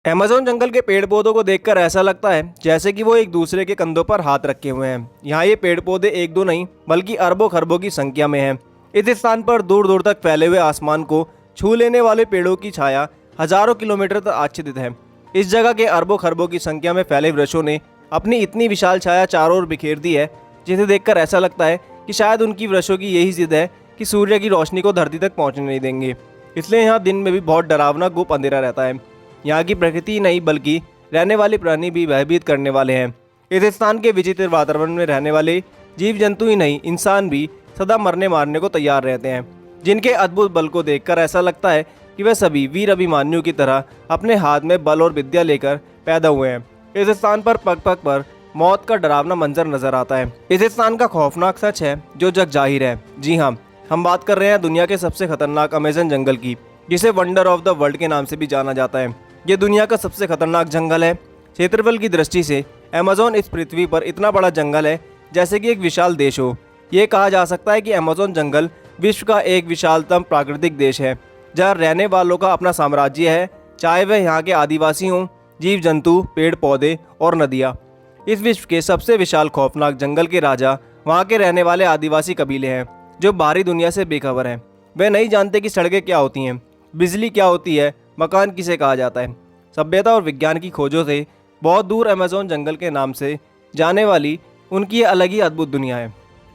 Amazon जंगल के पेड़ पौधों को देखकर ऐसा लगता है जैसे कि वो एक दूसरे के कंधों पर हाथ रखे हुए हैं। यहाँ ये पेड़ पौधे एक दो नहीं बल्कि अरबों खरबों की संख्या में हैं। इस स्थान पर दूर दूर तक फैले हुए आसमान को छू लेने वाले पेड़ों की छाया हजारों किलोमीटर तक आच्छादित है। इस जगह के अरबों खरबों की संख्या में फैले वृक्षों ने अपनी इतनी विशाल छाया चारों ओर बिखेर दी है, जिसे देखकर ऐसा लगता है कि शायद उनकी वृक्षों की यही जिद है कि सूर्य की रोशनी को धरती तक पहुँचने नहीं देंगे। इसलिए यहाँ दिन में भी बहुत डरावना गुप अंधेरा रहता है। यहाँ की प्रकृति नहीं बल्कि रहने वाले प्राणी भी भयभीत करने वाले हैं। इस स्थान के विचित्र वातावरण में रहने वाले जीव जंतु ही नहीं, इंसान भी सदा मरने मारने को तैयार रहते हैं, जिनके अद्भुत बल को देखकर ऐसा लगता है कि वह सभी वीर अभिमन्यु की तरह अपने हाथ में बल और विद्या लेकर पैदा हुए हैं। इस स्थान पर पग पग पर मौत का डरावना मंजर नजर आता है। इस स्थान का खौफनाक सच है जो जग जाहिर है। जी हाँ, हम बात कर रहे हैं दुनिया के सबसे खतरनाक अमेज़न जंगल की, जिसे वंडर ऑफ द वर्ल्ड के नाम से भी जाना जाता है। ये दुनिया का सबसे खतरनाक जंगल है। क्षेत्रफल की दृष्टि से अमेज़न इस पृथ्वी पर इतना बड़ा जंगल है जैसे कि एक विशाल देश हो। ये कहा जा सकता है कि अमेज़न जंगल विश्व का एक विशालतम प्राकृतिक देश है, जहाँ रहने वालों का अपना साम्राज्य है, चाहे वह यहाँ के आदिवासी हों, जीव जंतु, पेड़ पौधे और नदियाँ। इस विश्व के सबसे विशाल खौफनाक जंगल के राजा वहाँ के रहने वाले आदिवासी कबीले हैं, जो बाहरी दुनिया से बेखबर हैं। वे नहीं जानते कि सड़कें क्या होती हैं, बिजली क्या होती है, मकान किसे कहा जाता है। सभ्यता और विज्ञान की खोजों से बहुत दूर अमेज़न जंगल के नाम से जाने वाली उनकी ये अलग ही अद्भुत दुनिया है।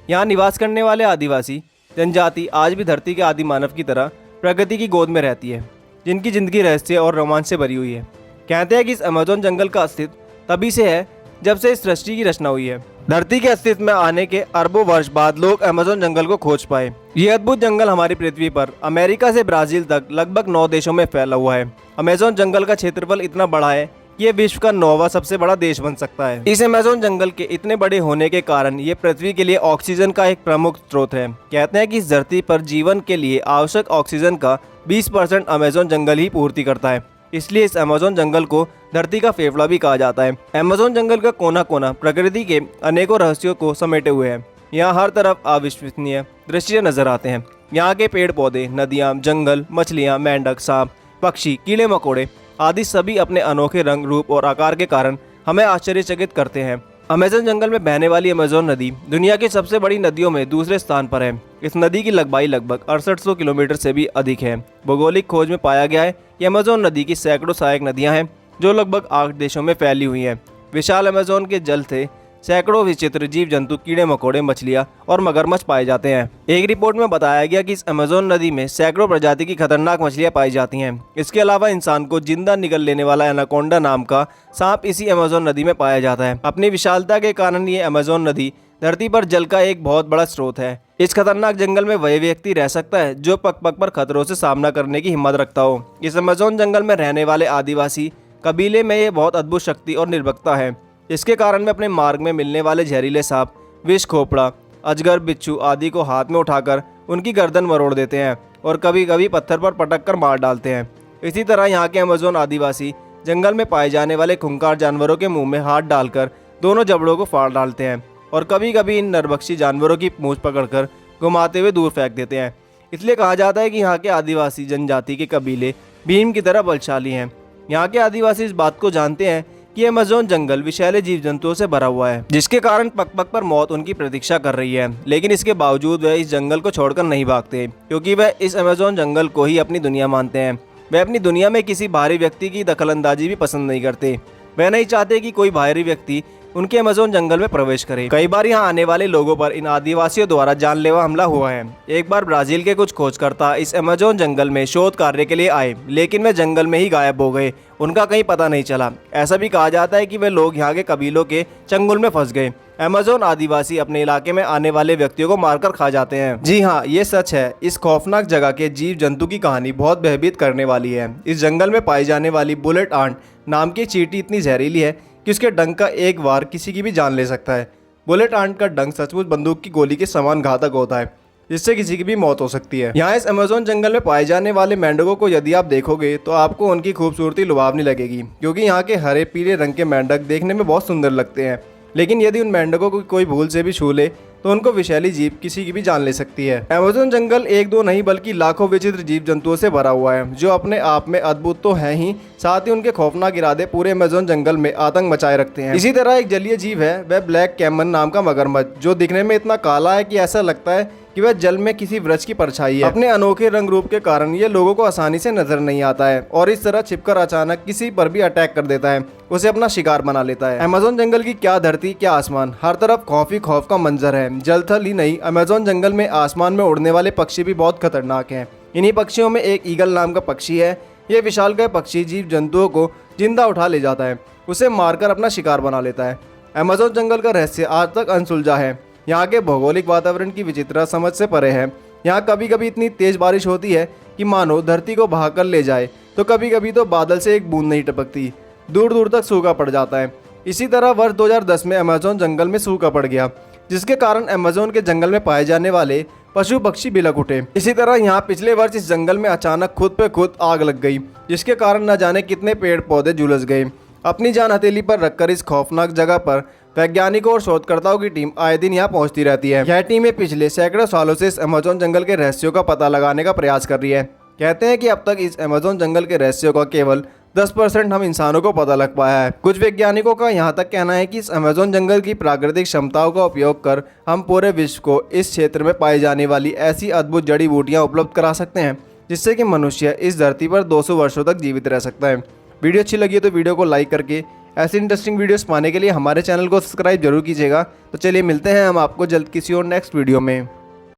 यहाँ निवास करने वाले आदिवासी जनजाति आज भी धरती के आदि मानव की तरह प्रकृति की गोद में रहती है, जिनकी जिंदगी रहस्य और रोमांच से भरी हुई है। कहते हैं कि इस अमेज़न जंगल का अस्तित्व तभी से है जब से इस सृष्टि की रचना हुई है। धरती के अस्तित्व में आने के अरबों वर्ष बाद लोग अमेज़न जंगल को खोज पाए। ये अद्भुत जंगल हमारी पृथ्वी पर अमेरिका से ब्राजील तक लगभग 9 देशों में फैला हुआ है। अमेज़न जंगल का क्षेत्रफल इतना बड़ा है कि ये विश्व का 9वां सबसे बड़ा देश बन सकता है। इस अमेज़न जंगल के इतने बड़े होने के कारण ये पृथ्वी के लिए ऑक्सीजन का एक प्रमुख स्रोत है। कहते हैं कि इस धरती पर जीवन के लिए आवश्यक ऑक्सीजन का 20% अमेज़न जंगल ही पूर्ति करता है। इसलिए इस अमेज़न जंगल को धरती का फेफड़ा भी कहा जाता है। अमेज़न जंगल का कोना कोना प्रकृति के अनेकों रहस्यों को समेटे हुए है। यहाँ हर तरफ अविश्वसनीय दृश्य नजर आते हैं। यहाँ के पेड़ पौधे, नदियाँ, जंगल, मछलियाँ, मेंढक, सांप, पक्षी, कीड़े मकोड़े आदि सभी अपने अनोखे रंग, रूप और आकार के कारण हमें आश्चर्यचकित करते हैं। अमेज़न जंगल में बहने वाली अमेज़न नदी दुनिया की सबसे बड़ी नदियों में दूसरे स्थान पर है। इस नदी की लंबाई लगभग 6800 किलोमीटर से भी अधिक है। भौगोलिक खोज में पाया गया है कि अमेज़न नदी की सैकड़ों सहायक नदियां हैं, जो लगभग 8 देशों में फैली हुई हैं। विशाल अमेज़न के जल से सैकड़ों विचित्र जीव जंतु, कीड़े मकोड़े, मछलियां और मगरमच्छ पाए जाते हैं। एक रिपोर्ट में बताया गया कि इस अमेज़न नदी में सैकड़ों प्रजाति की खतरनाक मछलियां पाई जाती हैं। इसके अलावा इंसान को जिंदा निगल लेने वाला एनाकोंडा नाम का सांप इसी अमेज़न नदी में पाया जाता है। अपनी विशालता के कारण ये अमेज़न नदी धरती पर जल का एक बहुत बड़ा स्रोत है। इस खतरनाक जंगल में वही व्यक्ति रह सकता है जो पग पग पर खतरों से सामना करने की हिम्मत रखता हो। इस अमेज़न जंगल में रहने वाले आदिवासी कबीले में ये बहुत अद्भुत शक्ति और निर्भीकता है। इसके कारण वे अपने मार्ग में मिलने वाले जहरीले सांप, विष खोपड़ा, अजगर, बिच्छू आदि को हाथ में उठाकर उनकी गर्दन मरोड़ देते हैं और कभी कभी पत्थर पर पटक कर मार डालते हैं। इसी तरह यहाँ के अमेज़न आदिवासी जंगल में पाए जाने वाले खूंखार जानवरों के मुंह में हाथ डालकर दोनों जबड़ों को फाड़ डालते हैं और कभी कभी इन नरभक्षी जानवरों की पूंछ पकड़कर घुमाते हुए दूर फेंक देते हैं। इसलिए कहा जाता है कि यहाँ के आदिवासी जनजाति के कबीले भीम की तरह बलशाली हैं। यहाँ के आदिवासी इस बात को जानते हैं कि अमेज़न जंगल विषैले जीव जंतुओं से भरा हुआ है, जिसके कारण पग पग पर मौत उनकी प्रतीक्षा कर रही है। लेकिन इसके बावजूद वह इस जंगल को छोड़कर नहीं भागते, क्योंकि वह इस अमेज़न जंगल को ही अपनी दुनिया मानते हैं। वह अपनी दुनिया में किसी बाहरी व्यक्ति की दखलंदाजी भी पसंद नहीं करते। वह नहीं चाहते कि कोई बाहरी व्यक्ति उनके अमेज़न जंगल में प्रवेश करे। कई बार यहाँ आने वाले लोगों पर इन आदिवासियों द्वारा जानलेवा हमला हुआ है। एक बार ब्राजील के कुछ खोजकर्ता इस अमेज़न जंगल में शोध कार्य के लिए आए, लेकिन वे जंगल में ही गायब हो गए। उनका कहीं पता नहीं चला। ऐसा भी कहा जाता है कि वे लोग यहाँ के कबीलों के चंगुल में फंस गए। अमेज़न आदिवासी अपने इलाके में आने वाले व्यक्तियों को मारकर खा जाते हैं। जी हाँ, ये सच है। इस खौफनाक जगह के जीव जंतु की कहानी बहुत भयभीत करने वाली है। इस जंगल में पाई जाने वाली बुलेट आंट नाम की चींटी इतनी जहरीली है कि उसके डंक का एक वार किसी की भी जान ले सकता है। बुलेट आंट का डंक सचमुच बंदूक की गोली के समान घातक होता है, जिससे किसी की भी मौत हो सकती है। यहाँ इस अमेज़न जंगल में पाए जाने वाले मेंढकों को यदि आप देखोगे तो आपको उनकी खूबसूरती लुभावनी लगेगी, क्योंकि यहाँ के हरे पीले रंग के मेंढक देखने में बहुत सुंदर लगते हैं। लेकिन यदि उन मेंढकों को कोई भूल से भी छू ले तो उनको विषैली जीव किसी की भी जान ले सकती है। अमेज़न जंगल एक दो नहीं बल्कि लाखों विचित्र जीव जंतुओं से भरा हुआ है, जो अपने आप में अद्भुत तो है ही, साथ ही उनके खौफनाक इरादे पूरे अमेज़न जंगल में आतंक मचाए रखते हैं। इसी तरह एक जलीय जीव है वह ब्लैक कैमन नाम का मगरमच्छ, जो दिखने में इतना काला है कि ऐसा लगता है कि वह जल में किसी वृक्ष की परछाई है। अपने अनोखे रंग रूप के कारण ये लोगों को आसानी से नजर नहीं आता है और इस तरह छिपकर अचानक किसी पर भी अटैक कर देता है, उसे अपना शिकार बना लेता है। अमेज़न जंगल की क्या धरती क्या आसमान, हर तरफ खौफ ही खौफ का मंजर है। जल थल ही नहीं, अमेज़न जंगल में आसमान में उड़ने वाले पक्षी भी बहुत खतरनाक हैं। इन्हीं पक्षियों में एक ईगल नाम का पक्षी है। ये विशालकाय पक्षी जीव जंतुओं को जिंदा उठा ले जाता है, उसे मारकर अपना शिकार बना लेता है। अमेज़न जंगल का रहस्य आज तक अनसुलझा है। यहाँ के भौगोलिक वातावरण की विचित्रता समझ से परे है। यहाँ कभी कभी इतनी तेज बारिश होती है कि मानो धरती को बहाकर ले जाए, तो कभी कभी तो बादल से एक बूंद नहीं टपकती, दूर दूर तक सूखा पड़ जाता है। इसी तरह वर्ष 2010 में अमेज़न जंगल में सूखा पड़ गया, जिसके कारण अमेज़न के जंगल में पाए जाने वाले पशु पक्षी बिलख उठे। इसी तरह यहाँ पिछले वर्ष इस जंगल में अचानक खुद पे खुद आग लग गई, जिसके कारण न जाने कितने पेड़ पौधे झुलस गए। अपनी जान हथेली पर रखकर इस खौफनाक जगह पर वैज्ञानिकों और शोधकर्ताओं की टीम आए दिन यहाँ पहुंचती रहती है। यह टीमें पिछले सैकड़ों सालों से इस अमेज़न जंगल के रहस्यों का पता लगाने का प्रयास कर रही है। कहते हैं कि अब तक इस अमेज़न जंगल के रहस्यों का केवल 10% हम इंसानों को पता लग पाया है। कुछ वैज्ञानिकों का यहाँ तक कहना है कि इस अमेज़न जंगल की प्राकृतिक क्षमताओं का उपयोग कर हम पूरे विश्व को इस क्षेत्र में पाई जाने वाली ऐसी अद्भुत जड़ी बूटियाँ उपलब्ध करा सकते हैं, जिससे कि मनुष्य इस धरती पर 200 वर्षों तक जीवित रह सकता है। वीडियो अच्छी लगी है तो वीडियो को लाइक करके ऐसी इंटरेस्टिंग वीडियोस पाने के लिए हमारे चैनल को सब्सक्राइब जरूर कीजिएगा। तो चलिए मिलते हैं हम आपको जल्द किसी और नेक्स्ट वीडियो में।